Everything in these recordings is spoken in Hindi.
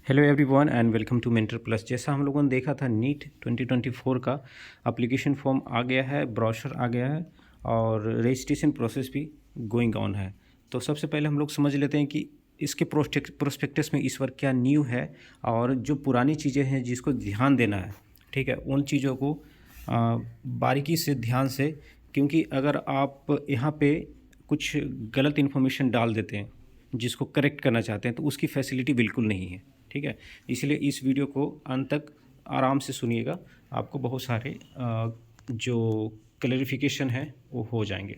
Hello everyone and welcome to Mentor Plus. जैसा हम लोगों ने देखा था नीट 2024 का एप्लीकेशन फॉर्म आ गया है, ब्रोशर आ गया है और रजिस्ट्रेशन प्रोसेस भी गोइंग ऑन है। तो सबसे पहले हम लोग समझ लेते हैं कि इसके प्रोस्पेक्टस में इस बार क्या न्यू है और जो पुरानी चीज़ें हैं जिसको ध्यान देना है, ठीक है, उन चीज़ों को बारीकी से ध्यान से, क्योंकि अगर आप यहाँ पे कुछ गलत इन्फॉर्मेशन डाल देते हैं जिसको करेक्ट करना चाहते हैं तो उसकी फैसिलिटी बिल्कुल नहीं है, ठीक है। इसलिए इस वीडियो को अंत तक आराम से सुनिएगा, आपको बहुत सारे जो क्लैरिफिकेशन है वो हो जाएंगे।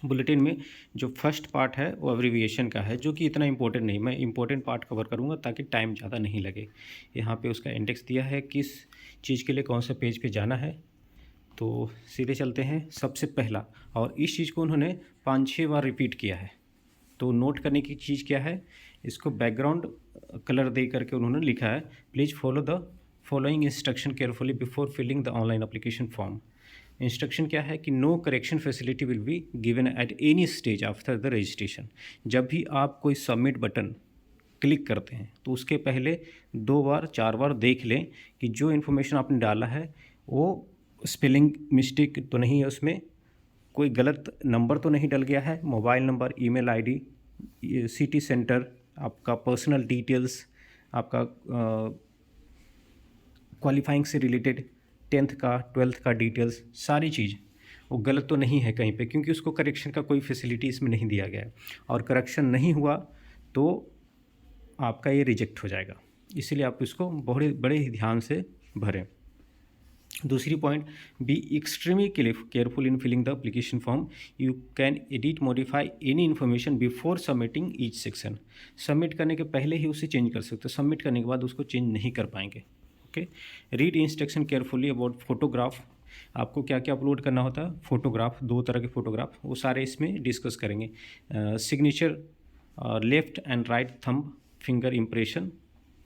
बुलेटिन में जो फर्स्ट पार्ट है वो एब्रिविएशन का है, जो कि इतना इम्पोर्टेंट नहीं, मैं इम्पोर्टेंट पार्ट कवर करूँगा ताकि टाइम ज़्यादा नहीं लगे। यहाँ पे उसका इंडेक्स दिया है किस चीज़ के लिए कौन सा पेज पे जाना है। तो सीधे चलते हैं। सबसे पहला, और इस चीज़ को उन्होंने 5-6 बार रिपीट किया है, तो नोट करने की चीज़ क्या है, इसको बैकग्राउंड कलर दे करके उन्होंने लिखा है, please follow the following instruction carefully before filling the online application form. Instruction क्या है कि no correction facility will be given at any stage after the registration. जब भी आप कोई सबमिट बटन क्लिक करते हैं तो उसके पहले 2 बार 4 बार देख लें कि जो इन्फॉर्मेशन आपने डाला है वो स्पेलिंग मिस्टेक तो नहीं है, उसमें कोई गलत नंबर तो नहीं डल गया है, mobile number, email ID, city centre, आपका पर्सनल डिटेल्स, आपका क्वालिफाइंग से रिलेटेड 10th का 12th का डिटेल्स, सारी चीज़ वो गलत तो नहीं है कहीं पे, क्योंकि उसको करेक्शन का कोई फैसिलिटी इसमें नहीं दिया गया है और करेक्शन नहीं हुआ तो आपका ये रिजेक्ट हो जाएगा। इसीलिए आप इसको बड़े बड़े ही ध्यान से भरें। दूसरी point, be extremely careful in filling the application form. You can edit modify any information before submitting each section. Submit करने के पहले ही उसे चेंज कर सकते हो, सबमिट करने के बाद उसको चेंज नहीं कर पाएंगे। Okay. Read instruction carefully about photograph. आपको क्या क्या अपलोड करना होता है, फोटोग्राफ, 2 तरह के फोटोग्राफ, वो सारे इसमें डिस्कस करेंगे। Signature, left and right thumb finger impression,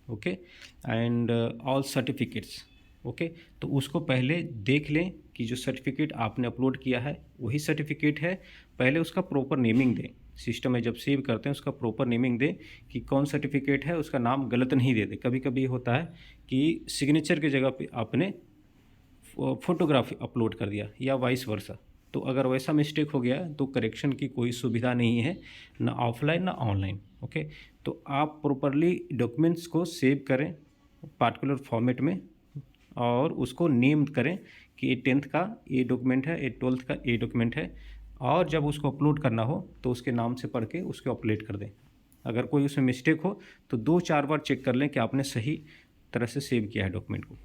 okay, and all certificates, okay. तो उसको पहले देख लें कि जो सर्टिफिकेट आपने अपलोड किया है वही सर्टिफिकेट है, पहले उसका प्रॉपर नेमिंग दें। सिस्टम में जब सेव करते हैं उसका प्रॉपर नेमिंग दें कि कौन सर्टिफिकेट है, उसका नाम गलत नहीं दे दें। कभी कभी होता है कि सिग्नेचर की जगह पे आपने फोटोग्राफी अपलोड कर दिया या वाइस वर्सा, तो अगर वैसा मिस्टेक हो गया तो करेक्शन की कोई सुविधा नहीं है, ना ऑफलाइन ना ऑनलाइन, ओके। तो आप प्रॉपरली डॉक्यूमेंट्स को सेव करें पार्टिकुलर फॉर्मेट में और उसको नेम करें कि ये 10th का ये डॉक्यूमेंट है, ये 12th का ये डॉक्यूमेंट है, और जब उसको अपलोड करना हो तो उसके नाम से पढ़ के उसको अपलोड कर दें। अगर कोई उसमें मिस्टेक हो तो 2-4 बार चेक कर लें कि आपने सही तरह से सेव किया है डॉक्यूमेंट को।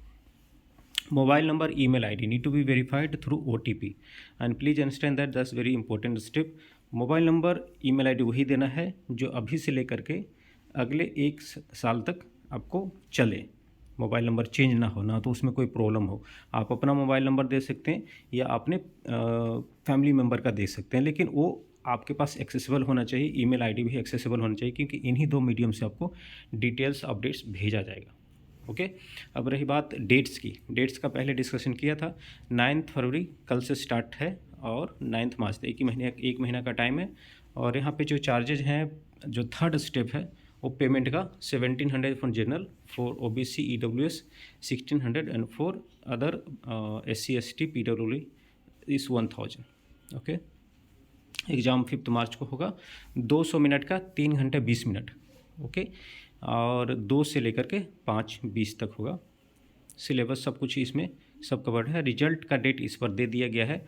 Mobile number, email ID need to be verified through OTP and please understand that that's very important step. Mobile number, email ID वही देना है जो अभी से लेकर के अगले 1 साल तक आपको चले। मोबाइल नंबर चेंज ना हो, ना तो उसमें कोई प्रॉब्लम हो। आप अपना मोबाइल नंबर दे सकते हैं या अपने फैमिली मेम्बर का दे सकते हैं, लेकिन वो आपके पास एक्सेसिबल होना चाहिए। ईमेल आईडी भी एक्सेसिबल होना चाहिए, क्योंकि इन्हीं 2 मीडियम से आपको डिटेल्स अपडेट्स भेजा जाएगा, ओके। अब रही बात डेट्स की, डेट्स का पहले डिस्कशन किया था। 9 फरवरी कल से स्टार्ट है और 9 मार्च तक, एक महीना का टाइम है। और यहाँ पे जो चार्जेज हैं, जो थर्ड स्टेप है वो पेमेंट का 1700 for general, for OBC EWS 1600 and for other SC ST PWD इस 1000, ओके। एग्ज़ाम 5 मार्च को होगा। 200 मिनट का 3 घंटे 20 मिनट, ओके, और 2 से लेकर के 5:20 तक होगा। सिलेबस सब कुछ इसमें सब कवर्ड है। रिजल्ट का डेट इस पर दे दिया गया है,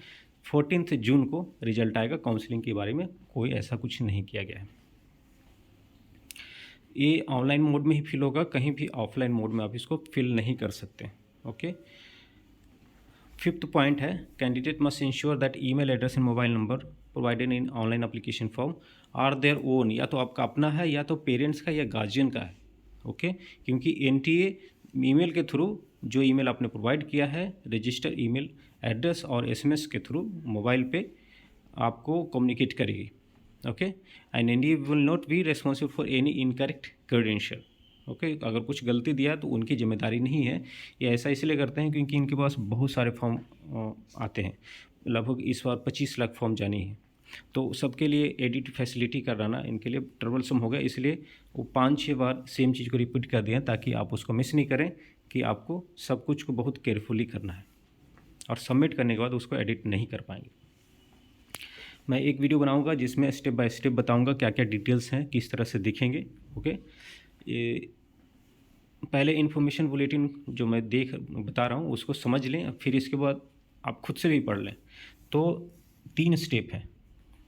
14 जून को रिजल्ट आएगा। काउंसलिंग के बारे में कोई ऐसा कुछ नहीं किया गया है। ये ऑनलाइन मोड में ही फिल होगा, कहीं भी ऑफलाइन मोड में आप इसको फिल नहीं कर सकते, ओके। 5th पॉइंट है, candidate must ensure that email address and mobile number provided in online application form are their own, या तो आपका अपना है या तो पेरेंट्स का या गार्जियन का है, ओके। क्योंकि NTA ईमेल के थ्रू जो ईमेल आपने प्रोवाइड किया है, रजिस्टर ईमेल एड्रेस और SMS के थ्रू मोबाइल पे आपको कम्युनिकेट करेगी, okay. And NTA will not be responsible for any incorrect credential, okay. अगर कुछ गलती दिया तो उनकी जिम्मेदारी नहीं है। ये ऐसा इसलिए करते हैं क्योंकि इनके पास बहुत सारे फॉर्म आते हैं, लगभग इस बार 25 लाख फॉर्म जानी है। तो सबके लिए एडिट फैसिलिटी कराना इनके लिए ट्रबलसम हो गया, इसलिए वो 5-6 बार सेम चीज़ को रिपीट कर दिए ताकि आप उसको मिस नहीं करें कि आपको सब कुछ को बहुत केयरफुली करना है और सबमिट करने के बाद उसको एडिट नहीं कर पाएंगे। मैं एक वीडियो बनाऊंगा जिसमें स्टेप बाय स्टेप बताऊंगा क्या क्या डिटेल्स हैं, किस तरह से दिखेंगे। ओके, ये पहले इन्फॉर्मेशन बुलेटिन जो मैं बता रहा हूँ उसको समझ लें, फिर इसके बाद आप खुद से भी पढ़ लें। तो 3 स्टेप हैं,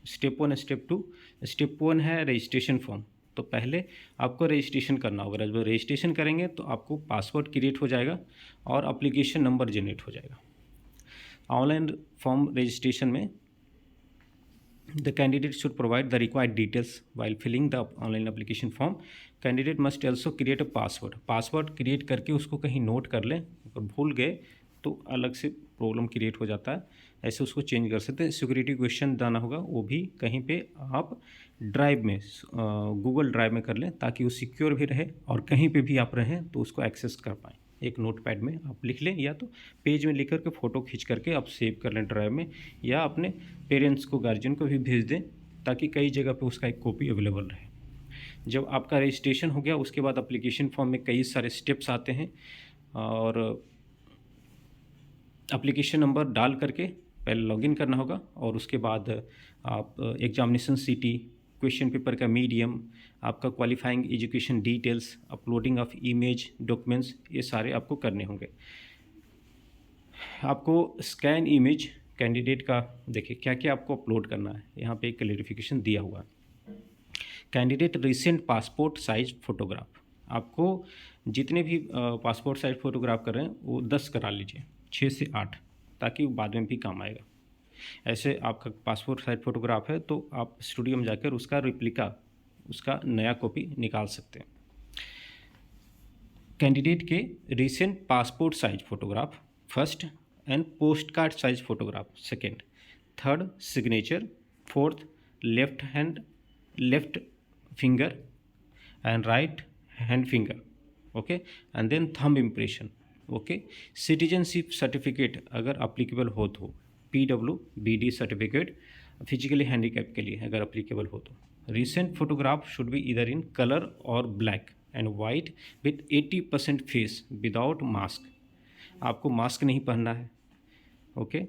स्टेप 1 स्टेप 2। स्टेप 1 है रजिस्ट्रेशन फॉर्म। तो पहले आपको रजिस्ट्रेशन करना होगा। जब रजिस्ट्रेशन करेंगे तो आपको पासवर्ड क्रिएट हो जाएगा और एप्लीकेशन नंबर जनरेट हो जाएगा। ऑनलाइन फॉर्म रजिस्ट्रेशन में the candidate should provide the required details while filling the online application form. Candidate must also create a password create करके उसको कहीं नोट कर लें, अगर भूल गए तो अलग से प्रॉब्लम क्रिएट हो जाता है, ऐसे उसको चेंज कर सकते हैं। सिक्योरिटी क्वेश्चन डालना होगा, वो भी कहीं पे आप ड्राइव में गूगल ड्राइव में कर लें ताकि वो सिक्योर भी रहे और कहीं पे भी आप रहें तो उसको एक्सेस कर पाएँ। एक नोटपैड में आप लिख लें या तो पेज में लिख करके फ़ोटो खींच करके आप सेव कर लें ड्राइव में, या अपने पेरेंट्स को गार्जियन को भी भेज दें ताकि कई जगह पे उसका एक कॉपी अवेलेबल रहे। जब आपका रजिस्ट्रेशन हो गया उसके बाद एप्लीकेशन फॉर्म में कई सारे स्टेप्स आते हैं और एप्लीकेशन नंबर डाल करके पहले लॉगिन करना होगा और उसके बाद आप एग्जामिनेशन सिटी, क्वेश्चन पेपर का मीडियम, आपका qualifying education details, uploading of image, documents, ये सारे आपको करने होंगे। आपको स्कैन इमेज कैंडिडेट का देखिए क्या क्या आपको अपलोड करना है, यहाँ पे एक क्लैरिफिकेशन दिया हुआ है। Candidate recent passport size photograph, आपको जितने भी पासपोर्ट साइज फ़ोटोग्राफ कर रहे हैं वो 10 करा लीजिए, 6 से 8, ताकि बाद में भी काम आएगा। ऐसे आपका पासपोर्ट साइज फ़ोटोग्राफ है तो आप स्टूडियो में जाकर उसका रिप्लिका, उसका नया कॉपी निकाल सकते हैं। कैंडिडेट के recent passport size photograph first and post card size photograph second, third signature, fourth left finger and right hand finger, okay, and then thumb impression, okay. Citizenship certificate अगर अप्लीकेबल हो तो, PWBD सर्टिफिकेट फिजिकली हैंडीकैप के लिए अगर अप्लीकेबल हो तो। रिसेंट फोटोग्राफ शुड बी इधर इन कलर और black and white with 80% face without mask, आपको मास्क नहीं पहनना है, ओके।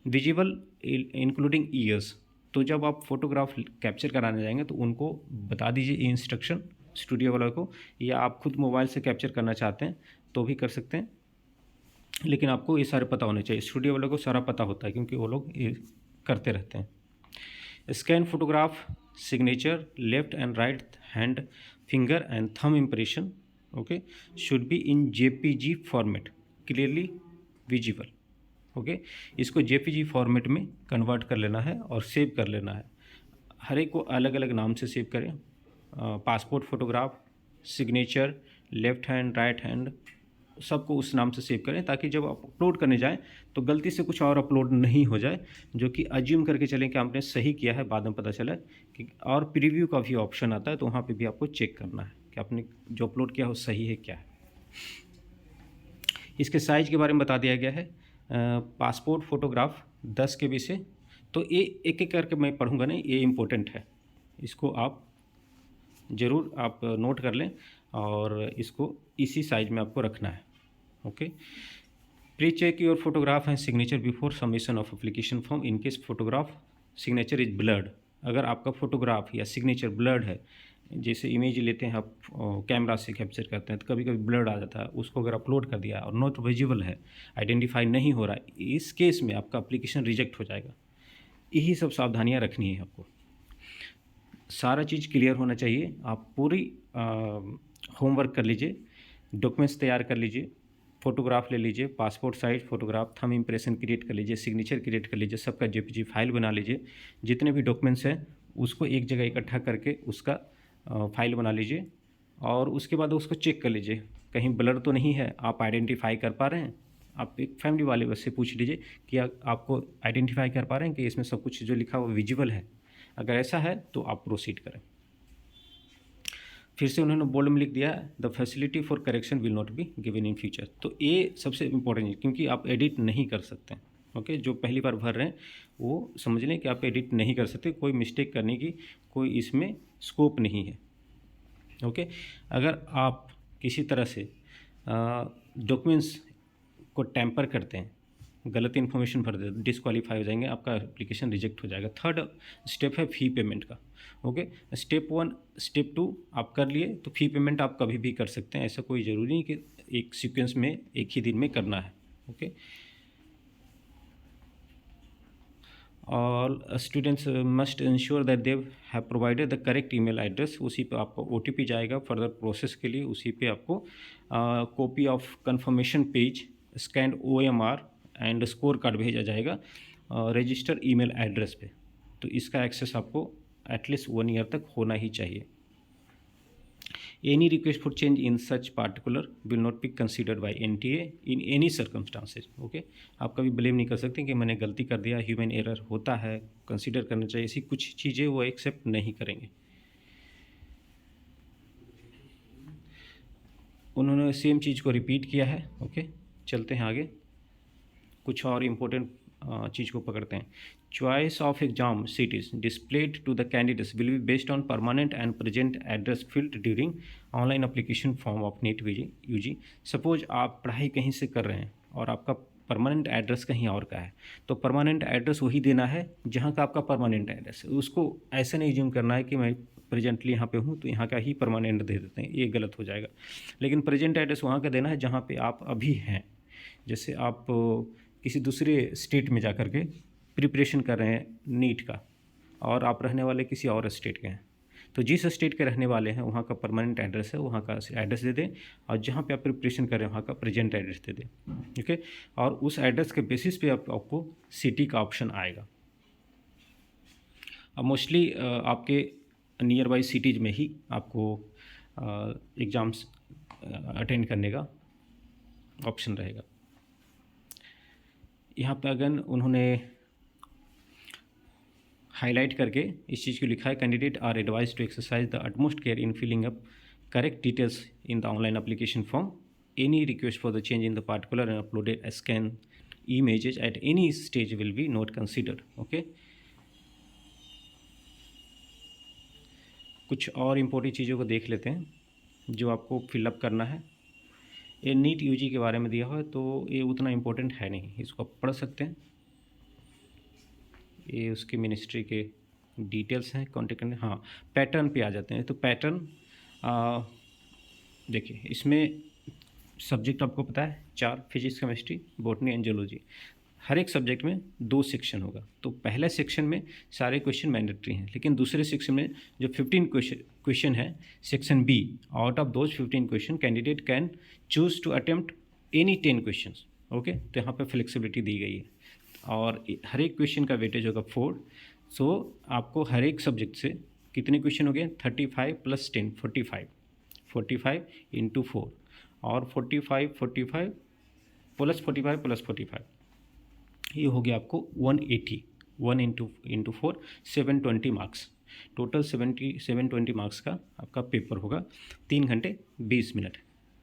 विजिबल इंक्लूडिंग ईयर्स, तो जब आप फोटोग्राफ कैप्चर कराने जाएंगे तो उनको बता दीजिए ये इंस्ट्रक्शन स्टूडियो वालों को, या आप खुद मोबाइल से कैप्चर करना चाहते हैं तो भी कर सकते हैं, लेकिन आपको ये सारे पता होने चाहिए। स्टूडियो वालों को सारा पता होता है क्योंकि वो लोग ये करते रहते हैं। Scan photograph, signature, left and right hand finger and thumb impression, okay, should be in JPG format clearly visible, okay. इसको JPG फॉर्मेट में कन्वर्ट कर लेना है और सेव कर लेना है। हर एक को अलग अलग नाम से सेव करें, passport photograph, signature, left hand, right hand, सबको उस नाम से सेव करें ताकि जब आप अपलोड करने जाएं तो गलती से कुछ और अपलोड नहीं हो जाए, जो कि अज्यूम करके चलें कि आपने सही किया है, बाद में पता चला कि, और प्रीव्यू का भी ऑप्शन आता है तो वहाँ पे भी आपको चेक करना है कि आपने जो अपलोड किया वो सही है क्या है। इसके साइज़ के बारे में बता दिया गया है। पासपोर्ट फ़ोटोग्राफ 10 KB से, तो ये एक एक करके मैं पढ़ूँगा नहीं, ये इम्पोर्टेंट है, इसको आप ज़रूर आप नोट कर लें और इसको इसी साइज में आपको रखना है, okay. Pre check your photograph and signature before submission of application form in case photograph signature is blurred, अगर आपका फोटोग्राफ या सिग्नेचर ब्लर्ड है, जैसे इमेज लेते हैं आप कैमरा से कैप्चर करते हैं तो कभी कभी ब्लर्ड आ जाता है, उसको अगर अपलोड कर दिया और नॉट विजिबल है, आइडेंटिफाई नहीं हो रहा है, इस केस में आपका एप्लीकेशन रिजेक्ट हो जाएगा। यही सब सावधानियाँ रखनी है आपको, सारा चीज़ क्लियर होना चाहिए। आप पूरी होमवर्क कर लीजिए, डॉक्यूमेंट्स तैयार कर लीजिए, फ़ोटोग्राफ ले लीजिए, passport size photograph, thumb impression create कर लीजिए, सिग्नेचर क्रिएट कर लीजिए, सबका JPG फाइल बना लीजिए, जितने भी डॉक्यूमेंट्स हैं उसको एक जगह इकट्ठा करके उसका फाइल बना लीजिए और उसके बाद उसको चेक कर लीजिए कहीं ब्लर तो नहीं है, आप आइडेंटिफाई कर पा रहे हैं। आप एक फैमिली वाले बस से पूछ लीजिए कि आपको आइडेंटिफाई कर पा रहे हैं कि इसमें सब कुछ जो लिखा हुआ विजिबल है, अगर ऐसा है तो आप प्रोसीड करें। फिर से उन्होंने बोल्ड में लिख दिया the facility for correction will not be given in future, तो ये सबसे इम्पोर्टेंट है क्योंकि आप एडिट नहीं कर सकते, ओके, जो पहली बार भर रहे हैं वो समझ लें कि आप एडिट नहीं कर सकते, कोई मिस्टेक करने की कोई इसमें स्कोप नहीं है। ओके, अगर आप किसी तरह से डॉक्यूमेंट्स को टैम्पर करते हैं, गलत इन्फॉर्मेशन भर देते, डिस्क्वालीफाई हो जाएंगे, आपका एप्लीकेशन रिजेक्ट हो जाएगा। थर्ड स्टेप है फ़ी पेमेंट का। ओके, स्टेप 1 स्टेप 2 आप कर लिए तो फ़ी पेमेंट आप कभी भी कर सकते हैं, ऐसा कोई ज़रूरी नहीं कि एक सीक्वेंस में एक ही दिन में करना है। ओके, और students must ensure that they have provided the correct email address. उसी पे आपको OTP जाएगा फर्दर प्रोसेस के लिए, उसी पे आपको copy of confirmation page, scanned OMR and score card भेजा जाएगा रजिस्टर ईमेल एड्रेस पे। तो इसका एक्सेस आपको एटलीस्ट 1 ईयर तक होना ही चाहिए। Any request for change in such particular will not be considered by NTA in any circumstances। Okay, आप कभी ब्लेम नहीं कर सकते कि मैंने गलती कर दिया, ह्यूमन एरर होता है, कंसीडर करना चाहिए, ऐसी कुछ चीज़ें वो एक्सेप्ट नहीं करेंगे। उन्होंने सेम चीज़ को रिपीट किया है। ओके, चलते हैं आगे, कुछ और इम्पोर्टेंट चीज़ को पकड़ते हैं। Choice of exam seats displayed to the candidates will be based on permanent and present address filled during online application form of NEET UG। Suppose आप पढ़ाई कहीं से कर रहे हैं और आपका परमानेंट एड्रेस कहीं और का है, तो परमानेंट एड्रेस वही देना है जहाँ का आपका परमानेंट एड्रेस है। उसको ऐसे नहीं ज्यूम करना है कि मैं प्रेजेंटली यहाँ पे हूँ तो यहाँ का ही परमानेंट दे देते हैं, ये गलत हो जाएगा। लेकिन प्रेजेंट एड्रेस वहाँ का देना है जहाँ पे आप अभी हैं। जैसे आप किसी दूसरे स्टेट में जा कर के प्रिपरेशन कर रहे हैं नीट का और आप रहने वाले किसी और स्टेट के हैं, तो जिस स्टेट के रहने वाले हैं वहाँ का परमानेंट एड्रेस है, वहाँ का एड्रेस दे दें, और जहाँ पे आप प्रिपरेशन कर रहे हैं वहाँ का प्रेजेंट एड्रेस दे दें। ठीक है, और उस एड्रेस के बेसिस पे आपको सिटी का ऑप्शन आएगा। अब मोस्टली आपके नियर बाई सिटीज़ में ही आपको एग्ज़ाम्स अटेंड करने का ऑप्शन रहेगा। यहाँ पे अगर उन्होंने हाईलाइट करके इस चीज़ को लिखा है, candidate are advise to exercise the utmost care in filling up correct details in the online application form. Any request for the change in the particular and uploaded scan images at any stage will be not considered। Okay, कुछ और इम्पोर्टेंट चीज़ों को देख लेते हैं जो आपको फिलअप करना है। ये नीट यूजी के बारे में दिया हुआ है तो ये उतना इम्पोर्टेंट है नहीं, इसको आप पढ़ सकते हैं। ये उसकी मिनिस्ट्री के डिटेल्स हैं, कॉन्टेक्ट। हाँ, पैटर्न पे आ जाते हैं। तो पैटर्न देखिए, इसमें सब्जेक्ट आपको पता है 4, physics, chemistry, botany and zoology. हर एक सब्जेक्ट में 2 सेक्शन होगा। तो पहले सेक्शन में सारे क्वेश्चन मैंडेटरी हैं, लेकिन दूसरे सेक्शन में जो 15 क्वेश्चन है section B, out of those 15 question candidate can choose to attempt any 10 question. Okay, तो यहाँ पे फ्लेक्सिबिलिटी दी गई है और हर एक क्वेश्चन का वेटेज होगा 4। सो आपको हर एक सब्जेक्ट से कितने क्वेश्चन हो गए, 35 + 10 45 इंटू 4, और 45 + 45 ये हो गया आपको 180। 1 इंटू 4 720 मार्क्स, टोटल 720 मार्क्स का आपका पेपर होगा, 3 घंटे 20 मिनट।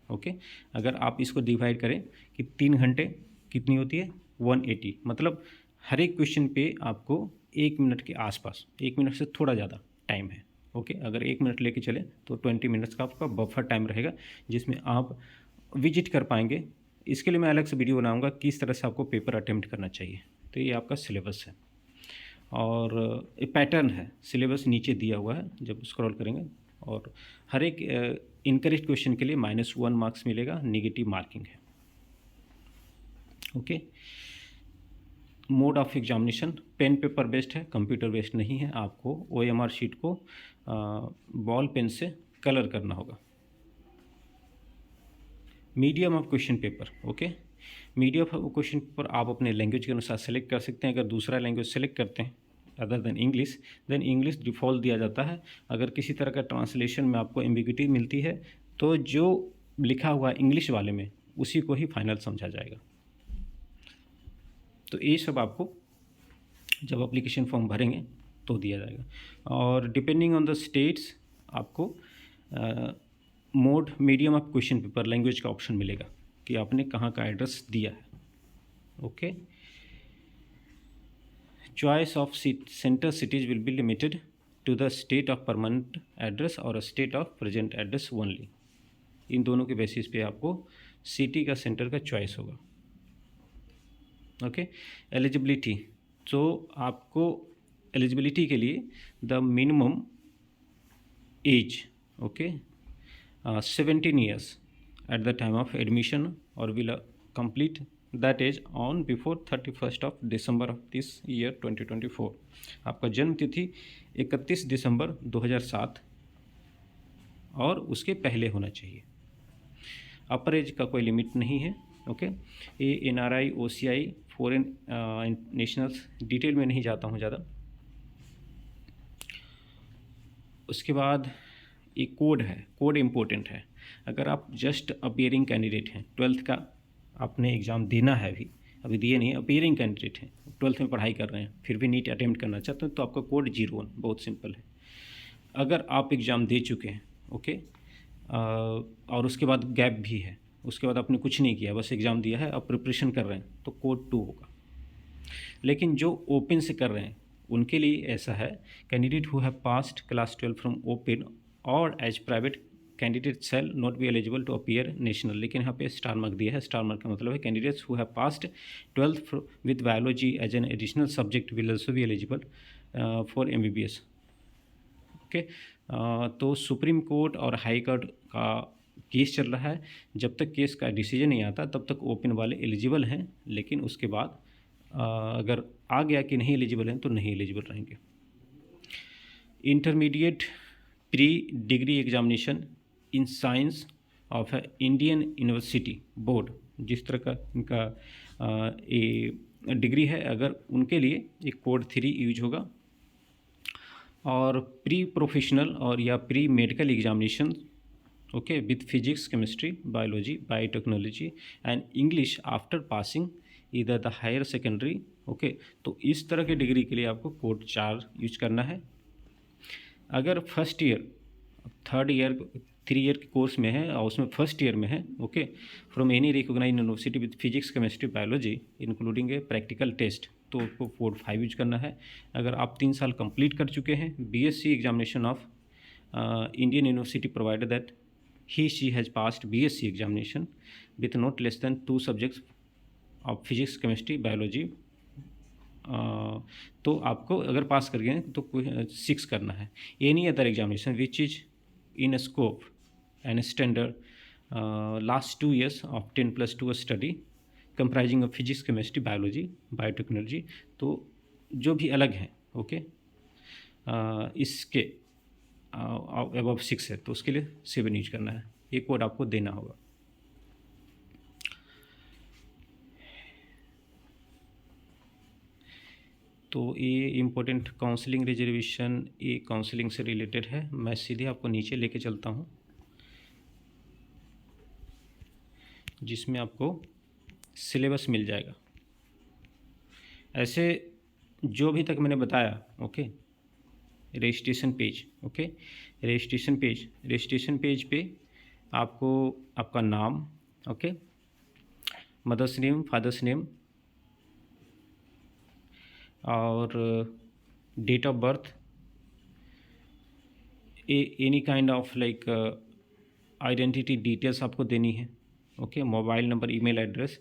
ओके, अगर आप इसको डिवाइड करें कि 3 घंटे कितनी होती है, 180, मतलब हर एक क्वेश्चन पे आपको 1 मिनट के आसपास, 1 मिनट से थोड़ा ज़्यादा टाइम है। ओके, अगर 1 मिनट लेके चले तो 20 मिनट्स का आपका बफर टाइम रहेगा जिसमें आप विजिट कर पाएंगे। इसके लिए मैं अलग से वीडियो बनाऊंगा किस तरह से आपको पेपर अटेम्प्ट करना चाहिए। तो ये आपका सिलेबस है और ये पैटर्न है, सिलेबस नीचे दिया हुआ है जब स्क्रॉल करेंगे, और हर एक इनकरेक्ट क्वेश्चन के लिए -1 मार्क्स मिलेगा, नेगेटिव मार्किंग है। Okay, mode of examination pen paper based है, कंप्यूटर बेस्ड नहीं है। आपको OMR शीट को बॉल पेन से कलर करना होगा। Medium of question paper. Okay, medium of question paper आप अपने लैंग्वेज के अनुसार सेलेक्ट कर सकते हैं। अगर दूसरा लैंग्वेज सेलेक्ट करते हैं other than English, then English default दिया जाता है। अगर किसी तरह का ट्रांसलेशन में आपको एम्बिग्यूटी मिलती है तो जो लिखा हुआ इंग्लिश वाले में उसी को ही फाइनल समझा जाएगा। तो ये सब आपको जब एप्लीकेशन फॉर्म भरेंगे तो दिया जाएगा, और डिपेंडिंग ऑन द स्टेट्स आपको mode medium of question paper language का ऑप्शन मिलेगा कि आपने कहाँ का एड्रेस दिया है। Okay, choice of centre cities will be limited to the state of permanent address और state of present address only. इन दोनों के बेसिस पे आपको सिटी का सेंटर का चॉइस होगा। ओके, एलिजिबिलिटी, तो आपको एलिजिबिलिटी के लिए the minimum age, okay, 17 years at the time of admission or will complete that age on before 31st of December of this year 2024। आपका जन्म तिथि 31 दिसंबर 2007 और उसके पहले होना चाहिए। अपर एज का कोई लिमिट नहीं है। ओके, ये NRI OCI foreign nationals detail में नहीं जाता हूँ ज़्यादा। उसके बाद एक कोड है, कोड इम्पोर्टेंट है। अगर आप जस्ट अपियरिंग कैंडिडेट हैं, 12th का आपने एग्ज़ाम देना है, अभी दिए नहीं, अपियरिंग कैंडिडेट हैं, 12th में पढ़ाई कर रहे हैं, फिर भी नीट अटेम्प्ट करना चाहते हैं, तो आपका कोड 01, बहुत सिंपल है। अगर आप एग्ज़ाम दे चुके हैं, ओके, और उसके बाद गैप भी है, उसके बाद आपने कुछ नहीं किया, बस एग्ज़ाम दिया है, अब प्रिपरेशन कर रहे हैं, तो कोड 2 होगा। लेकिन जो ओपन से कर रहे हैं उनके लिए ऐसा है, candidate who have passed class 12 from open और as private candidate shall not be eligible to appear national. लेकिन यहाँ पे स्टार मार्क दिया है। स्टार मार्क का मतलब है candidates who have passed 12th with biology as an additional subject will also be eligible for MBBS। Okay, तो सुप्रीम कोर्ट और हाई कोर्ट का केस चल रहा है। जब तक केस का डिसीजन नहीं आता तब तक ओपन वाले एलिजिबल हैं, लेकिन उसके बाद अगर आ गया कि नहीं एलिजिबल हैं तो नहीं एलिजिबल रहेंगे। Intermediate pre degree examination in science of Indian university board, जिस तरह का इनका ये डिग्री है, अगर उनके लिए एक कोड 3 यूज होगा। और प्री प्रोफेशनल और या pre medical examination, okay, with physics, chemistry, biology, biotechnology and English after passing इधर द हायर सेकेंडरी। ओके, तो इस तरह के डिग्री के लिए आपको कोड 4 यूज करना है। अगर फर्स्ट ईयर, 3 ईयर के कोर्स में है और उसमें फर्स्ट ईयर में है, okay, from any recognised university with physics, chemistry, biology including a practical test, तो उसको कोड 5 यूज करना है। अगर आप 3 साल कंप्लीट कर चुके हैं, BSc examination of Indian university provided that he she has passed BSc examination with not less than 2 subjects of physics, chemistry, biology, तो आपको अगर पास कर गए तो 6 करना है। Any other examination which is in scope and standard last 2 years of 10+2 study comprising of physics, chemistry, biology, biotechnology, तो जो भी अलग हैं, ओके, इसके अबव 6 है तो उसके लिए 7 यूज करना है। ये कोड आपको देना होगा। तो ये इम्पोर्टेंट काउंसलिंग रिजर्वेशन, ये काउंसलिंग से रिलेटेड है। मैं सीधे आपको नीचे लेके चलता हूँ जिसमें आपको सिलेबस मिल जाएगा। ऐसे जो भी तक मैंने बताया, okay, registration page, okay, registration page पे आपको आपका नाम, okay, mother's name, father's name और date of birth, any kind of like identity details आपको देनी है, okay, mobile number, email address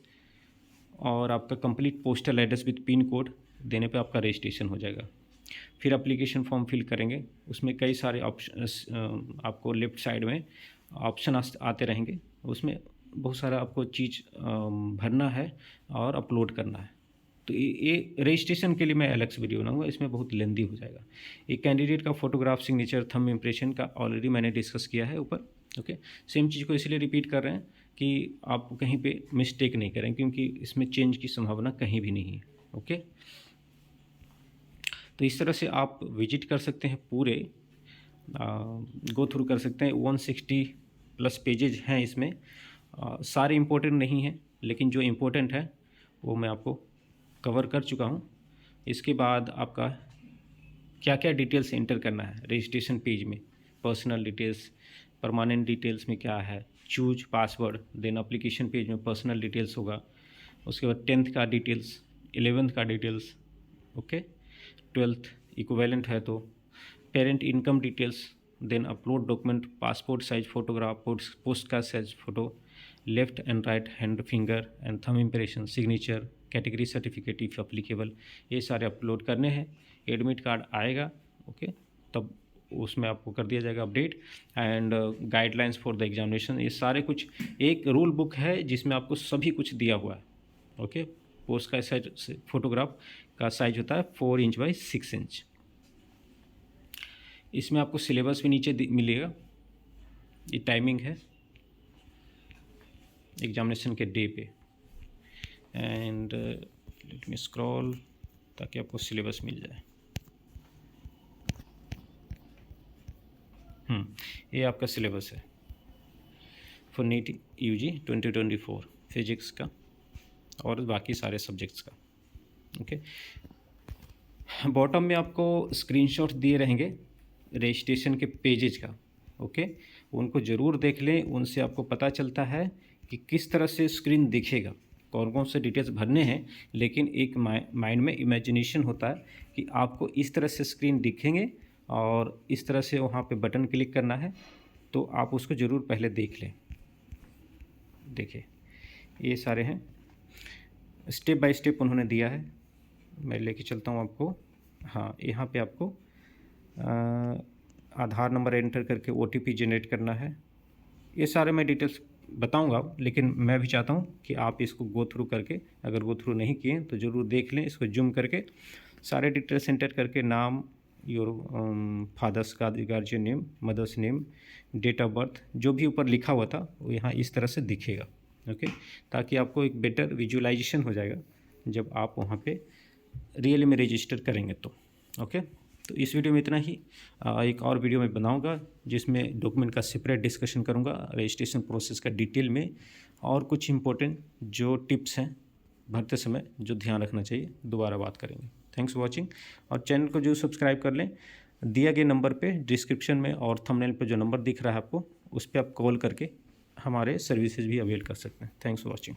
और आपका complete postal address with pin code देने पे आपका रजिस्ट्रेशन हो जाएगा। फिर एप्लीकेशन फॉर्म फिल करेंगे, उसमें कई सारे ऑप्शन, आपको लेफ़्ट साइड में ऑप्शन आते रहेंगे, उसमें बहुत सारा आपको चीज़ भरना है और अपलोड करना है। तो ये रजिस्ट्रेशन के लिए मैं अलग से वीडियो बनाऊंगा, इसमें बहुत लेंदी हो जाएगा। एक कैंडिडेट का फोटोग्राफ, सिग्नेचर, थंब इम्प्रेशन का ऑलरेडी मैंने डिस्कस किया है ऊपर, ओके। सेम चीज़ को इसलिए रिपीट कर रहे हैं कि आप कहीं पे मिस्टेक नहीं करें, क्योंकि इसमें चेंज की संभावना कहीं भी नहीं है, ओके। तो इस तरह से आप विजिट कर सकते हैं, पूरे गो थ्रू कर सकते हैं। 160+ पेजेज हैं इसमें, सारे इम्पोर्टेंट नहीं हैं, लेकिन जो इम्पोर्टेंट है वो मैं आपको कवर कर चुका हूँ। इसके बाद आपका क्या क्या डिटेल्स एंटर करना है रजिस्ट्रेशन पेज में, पर्सनल डिटेल्स, परमानेंट डिटेल्स में क्या है, choose password, then application page में पर्सनल डिटेल्स होगा, उसके बाद 10th का डिटेल्स, 11th का डिटेल्स, ओके, 12th इक्विवेलेंट है तो parent income details, then upload document, passport size photograph, post card size photo, left and right hand finger and thumb impression, signature, category certificate if applicable, ये सारे अपलोड करने हैं। एडमिट कार्ड आएगा ओके, तब उसमें आपको कर दिया जाएगा update. And guidelines for the examination, ये सारे कुछ एक रूल बुक है जिसमें आपको सभी कुछ दिया हुआ है ओके। पोस्ट का साइज, फोटोग्राफ का साइज होता है 4 इंच बाई 6 इंच। इसमें आपको सिलेबस भी नीचे मिलेगा, ये टाइमिंग है एग्जामिनेशन के डे पे। एंड लेट मी स्क्रॉल ताकि आपको सिलेबस मिल जाए। ये आपका सिलेबस है फॉर नीट यूजी 2024 फिजिक्स का और बाकी सारे सब्जेक्ट्स का ओके। बॉटम में आपको स्क्रीनशॉट दिए रहेंगे रजिस्ट्रेशन के पेजेज का ओके, उनको ज़रूर देख लें, उनसे आपको पता चलता है कि किस तरह से स्क्रीन दिखेगा, कौन कौन से डिटेल्स भरने हैं। लेकिन एक माइंड में इमेजिनेशन होता है कि आपको इस तरह से स्क्रीन दिखेंगे और इस तरह से वहाँ पे बटन क्लिक करना है, तो आप उसको ज़रूर पहले देख लें। देखिए ये सारे हैं, स्टेप बाय स्टेप उन्होंने दिया है, मैं लेके चलता हूँ आपको। हाँ, यहाँ पे आपको आधार नंबर एंटर करके OTP जनरेट करना है। ये सारे मैं डिटेल्स बताऊंगा, लेकिन मैं भी चाहता हूँ कि आप इसको गो थ्रू करके, अगर गो थ्रू नहीं किए तो ज़रूर देख लें, इसको जूम करके सारे डिटेल्स एंटर करके, नाम, योर फादर्स का guardian name, mother's name, date of birth, जो भी ऊपर लिखा हुआ था वो यहाँ इस तरह से दिखेगा ओके, ताकि आपको एक बेटर विजुअलाइजेशन हो जाएगा जब आप वहाँ पे रियल में रजिस्टर करेंगे तो ओके। तो इस वीडियो में इतना ही, एक और वीडियो मैं बनाऊंगा जिसमें डॉक्यूमेंट का सेपरेट डिस्कशन करूंगा, रजिस्ट्रेशन प्रोसेस का डिटेल में, और कुछ इंपॉर्टेंट जो टिप्स हैं भरते समय जो ध्यान रखना चाहिए, दोबारा बात करेंगे। थैंक्स फॉर वॉचिंग, और चैनल को जो सब्सक्राइब कर लें, दिया गए नंबर पे डिस्क्रिप्शन में और थंबनेल पे जो नंबर दिख रहा है आपको, उस पर आप कॉल करके हमारे सर्विसेज भी अवेल कर सकते हैं। Thanks for watching.